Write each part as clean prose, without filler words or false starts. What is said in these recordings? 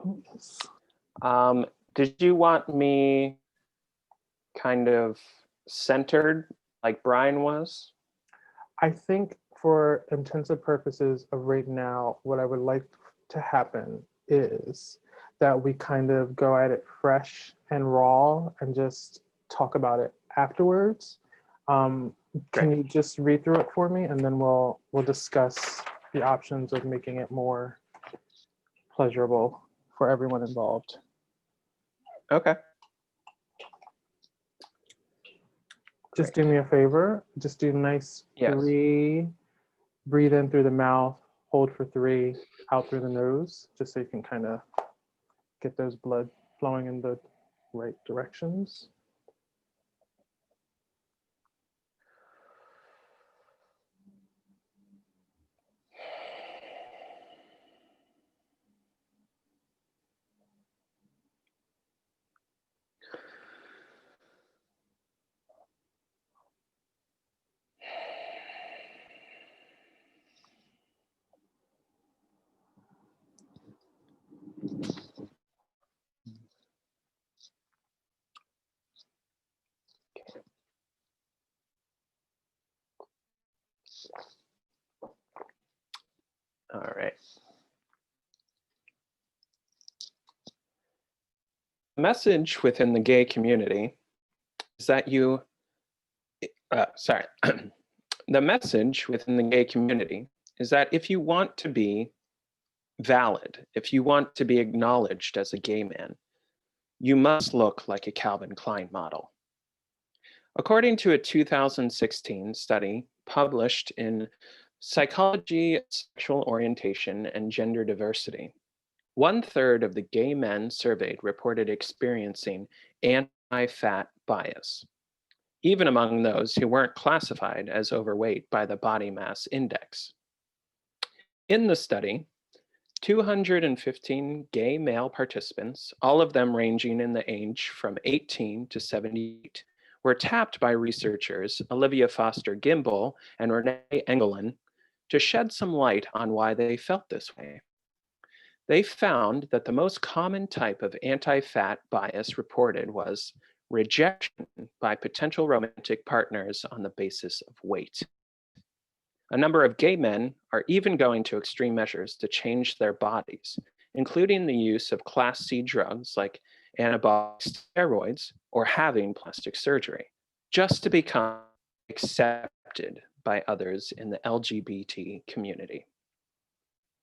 Oh, yes. Did you want me kind of centered like Brian was? I think for intensive purposes of right now, what I would like to happen is that we kind of go at it fresh and raw and just talk about it afterwards. Um, Great. can you just read through it for me, and then we'll discuss the options of making it more pleasurable for everyone involved. Okay. Just Great. do me a favor. Just do nice Yes. 3. Breathe in through the mouth, hold for 3, out through the nose, just so you can kind of get those blood flowing in the right directions. All right. The message within the gay community is that sorry. The message within the gay community is that if you want to be valid, if you want to be acknowledged as a gay man, you must look like a Calvin Klein model. According to a 2016 study published in Psychology, Sexual Orientation, and Gender Diversity, 1/3 of the gay men surveyed reported experiencing anti-fat bias, even among those who weren't classified as overweight by the body mass index. In the study, 215 gay male participants, all of them ranging in the age from 18 to 78, were tapped by researchers Olivia Foster Gimbel and Renee Engelin to shed some light on why they felt this way. They found that the most common type of anti-fat bias reported was rejection by potential romantic partners on the basis of weight. A number of gay men are even going to extreme measures to change their bodies, including the use of Class C drugs like anabolic steroids or having plastic surgery, just to become accepted by others in the LGBT community.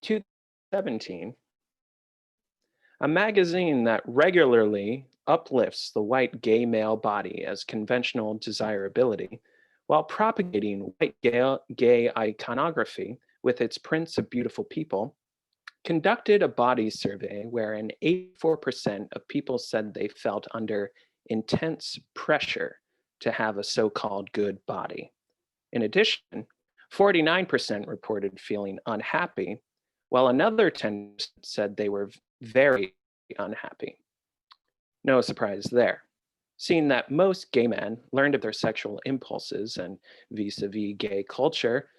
2017, a magazine that regularly uplifts the white gay male body as conventional desirability while propagating white gay iconography with its prints of beautiful people, conducted a body survey wherein 84% of people said they felt under intense pressure to have a so-called good body. In addition, 49% reported feeling unhappy, while another 10% said they were very unhappy. No surprise there, seeing that most gay men learned of their sexual impulses and vis-a-vis gay culture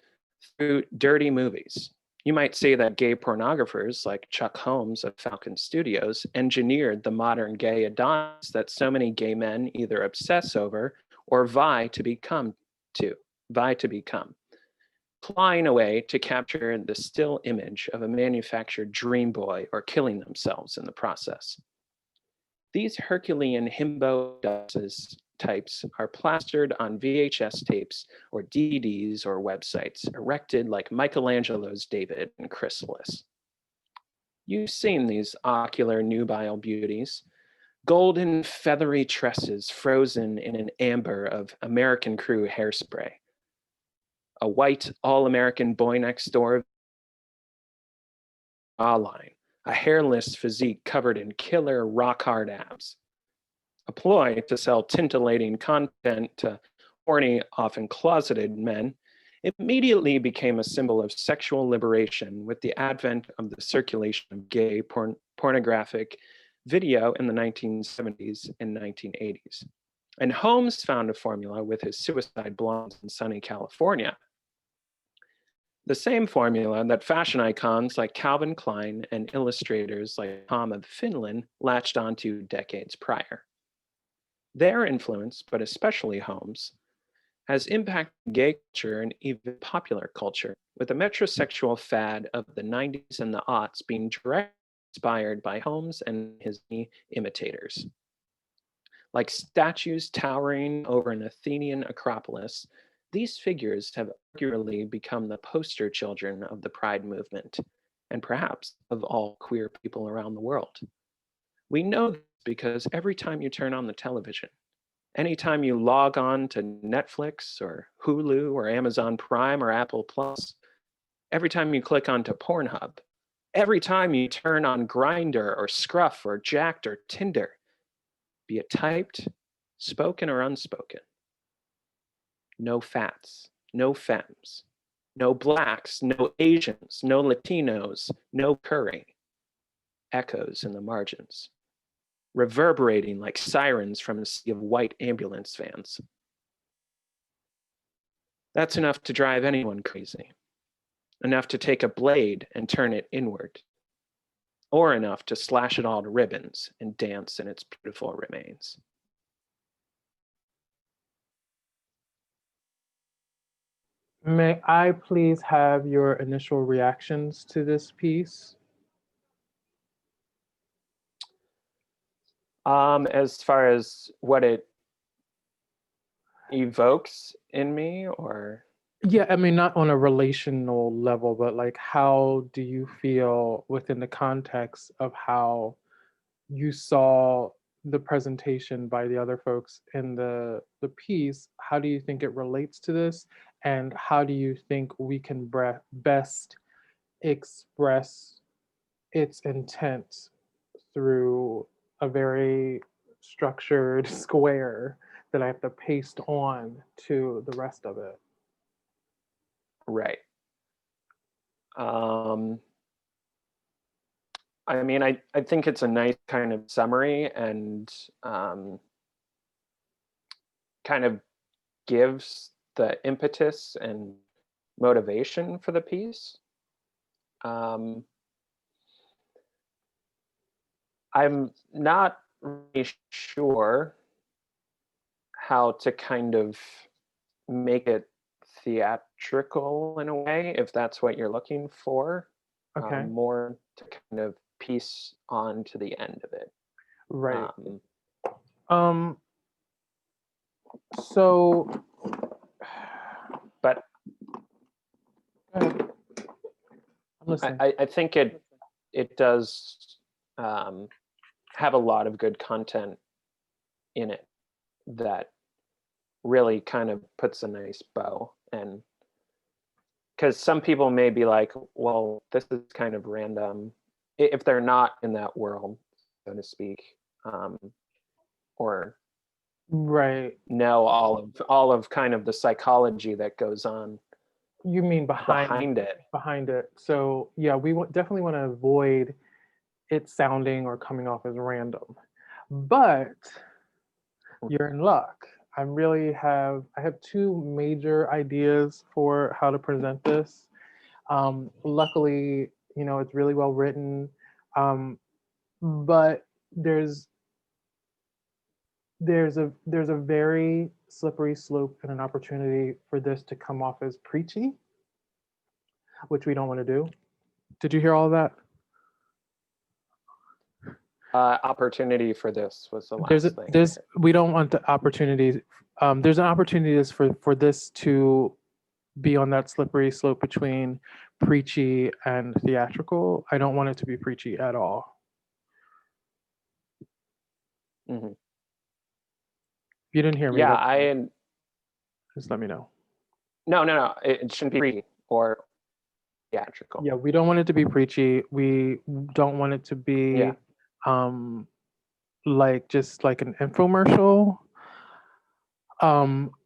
through dirty movies. You might say that gay pornographers like Chuck Holmes of Falcon Studios engineered the modern gay Adonis that so many gay men either obsess over or vie to become, clawing away to capture the still image of a manufactured dream boy or killing themselves in the process. These Herculean himbo types are plastered on VHS tapes or DVDs or websites, erected like Michelangelo's David and Chrysalis. You've seen these ocular nubile beauties, golden feathery tresses frozen in an amber of American Crew hairspray, a white all-American boy next door jawline, a hairless physique covered in killer rock-hard abs, a ploy to sell tintillating content to horny, often closeted men, immediately became a symbol of sexual liberation with the advent of the circulation of gay pornographic video in the 1970s and 1980s. And Holmes found a formula with his Suicide Blondes in sunny California. The same formula that fashion icons like Calvin Klein and illustrators like Tom of Finland latched onto decades prior. Their influence, but especially Holmes, has impacted gay culture and even popular culture, with the metrosexual fad of the 90s and the aughts being directly inspired by Holmes and his imitators. Like statues towering over an Athenian Acropolis, these figures have arguably become the poster children of the Pride movement, and perhaps of all queer people around the world. We know this because every time you turn on the television, anytime you log on to Netflix or Hulu or Amazon Prime or Apple Plus, every time you click onto Pornhub, every time you turn on Grindr or Scruff or Jacked or Tinder, be it typed, spoken, or unspoken. No fats, no femmes, no blacks, no Asians, no Latinos, no curry. Echoes in the margins, reverberating like sirens from a sea of white ambulance vans. That's enough to drive anyone crazy, enough to take a blade and turn it inward, or enough to slash it all to ribbons and dance in its beautiful remains. May I please have your initial reactions to this piece? As far as what it evokes in me, or Yeah, I mean, not on a relational level, but like, how do you feel within the context of how you saw the presentation by the other folks in the piece? How do you think it relates to this, and how do you think we can best express its intent through a very structured square that I have to paste on to the rest of it? right? Um, I mean, I think it's a nice kind of summary and kind of gives the impetus and motivation for the piece. Um, I'm not really sure how to kind of make it theatrical in a way, if that's what you're looking for, Okay, more to kind of piece on to the end of it. right. Um, Um, so but go ahead. I'm listening. I think it does have a lot of good content in it that really kind of puts a nice bow. And because some people may be like, well, this is kind of random if they're not in that world, so to speak, or Right. know all of kind of the psychology that goes on You mean behind it. behind it. So yeah, we definitely want to avoid it sounding or coming off as random. But you're in luck. I have two major ideas for how to present this. Luckily, you know, it's really well written. But there's a very slippery slope and an opportunity for this to come off as preachy, which we don't want to do. Did you hear all of that? Opportunity for this was the last thing. There's we don't want the opportunities. There's an opportunity for this to be on that slippery slope between preachy and theatrical. I don't want it to be preachy at all. Mm-hmm. If you didn't hear me, Yeah, I just let me know. no, it shouldn't be or theatrical. Yeah, we don't want it to be preachy. We don't want it to be Yeah. um like just like an infomercial.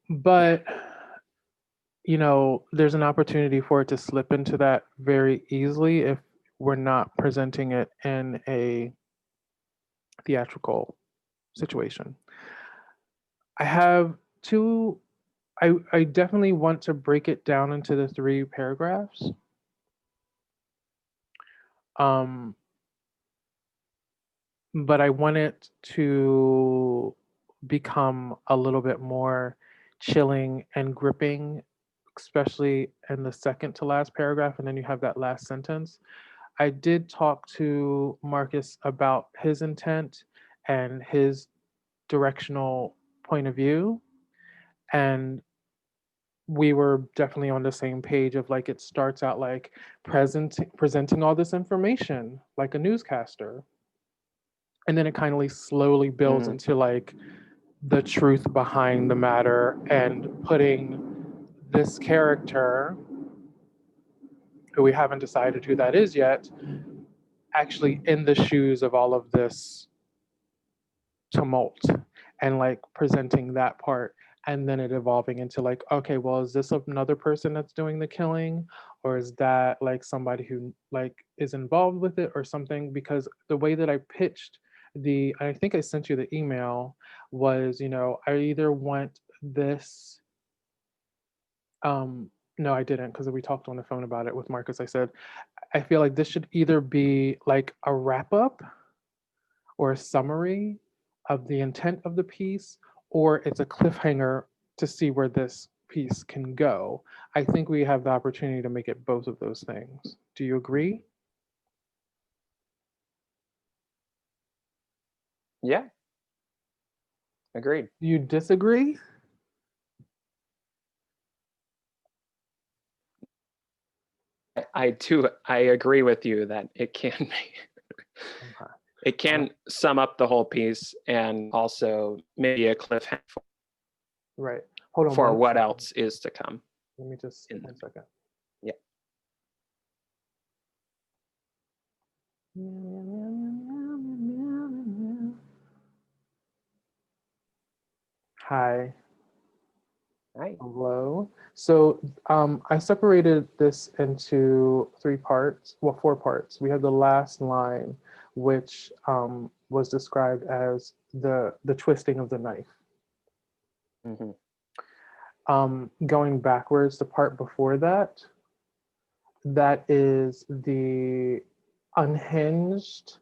But you know, there's an opportunity for it to slip into that very easily if we're not presenting it in a theatrical situation. I have two I definitely want to break it down into the 3 paragraphs. Um, but I want it to become a little bit more chilling and gripping, especially in the second to last paragraph, and then you have that last sentence. I did talk to Marcus about his intent and his directional point of view, and we were definitely on the same page of like it starts out like presenting all this information like a newscaster, and then it kind of slowly builds Mhm. into like the truth behind the matter and putting this character, who we haven't decided who that is yet, actually in the shoes of all of this tumult, and like presenting that part, and then it evolving into like, okay, well, is this another person that's doing the killing, or is that like somebody who like is involved with it or something? Because the way that I pitched the, I think I sent you the email, was, I either want this, no, I didn't, because we talked on the phone about it with Marcus. I said I feel like this should either be like a wrap up or a summary of the intent of the piece, or it's a cliffhanger to see where this piece can go. I think we have the opportunity to make it both of those things. Do you agree? Yeah, agreed. Do you disagree? I agree with you that it can be Okay. it can sum up the whole piece and also maybe a cliffhanger Right. Hold on for one what second. else is to come. Let me just, In 1 second. yeah. Hi. Right. Hello. So I separated this into 3 parts, well, 4 parts. We have the last line, which was described as the twisting of the knife. Mm-hmm. Going backwards, the part before that, that is the unhinged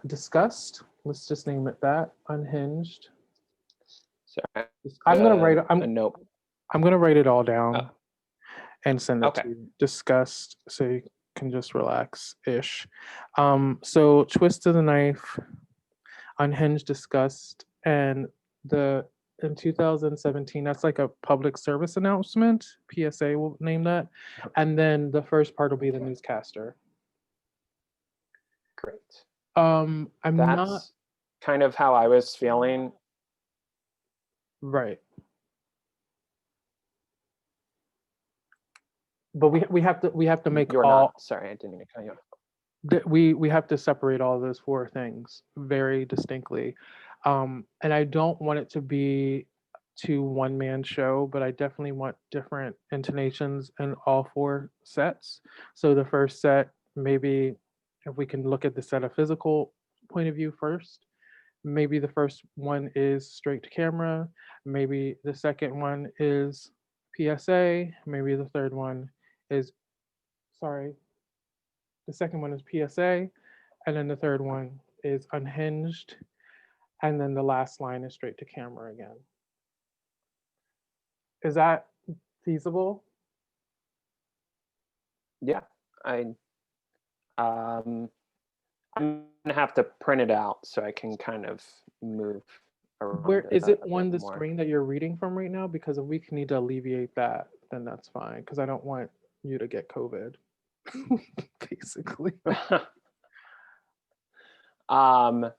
disgust. Let's just name it that, unhinged. So I'm gonna write. a note. I'm gonna write it all Oh, down and send it okay. to you. Disgust, so you can just relax ish. So twist of the knife, unhinged disgust, and the in 2017, that's like a public service announcement. PSA will name that, and then the first part will be the Okay. newscaster. Great. I'm not That's kind of how I was feeling. right, but we have to make You're all not. Sorry, I didn't mean to cut you off. we have to separate all those 4 things very distinctly, and I don't want it to be to one-man show, but I definitely want different intonations in all 4 sets. So the first set, maybe if we can look at the set of physical point of view first, maybe the first one is straight to camera, maybe the second one is PSA, maybe the third one is, sorry, the second one is PSA, and then the third one is unhinged, and then the last line is straight to camera again. Is that feasible? Yeah. I um I'm gonna have to print it out so I can kind of move Where around it is it a bit on the more. screen that you're reading from right now? Because if we need to alleviate that, then that's fine. Because I don't want you to get COVID, basically. um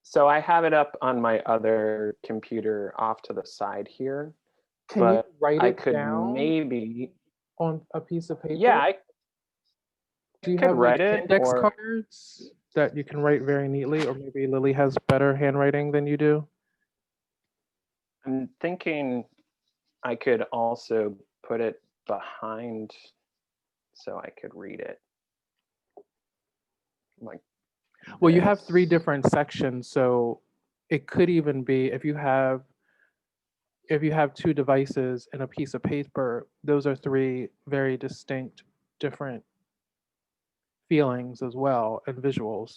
so I have it up on my other computer off to the side here, Can you but write I it could down maybe, on a piece of yeah, paper? I Do you could have like write it, index or cards that you can write very neatly? Or maybe Lily has better handwriting than you do? I'm thinking I could also put it behind so I could read it like Well, you have 3 this. different sections, so it could even be if you have if you have two devices and a piece of paper, those are three very distinct, different feelings as well and visuals.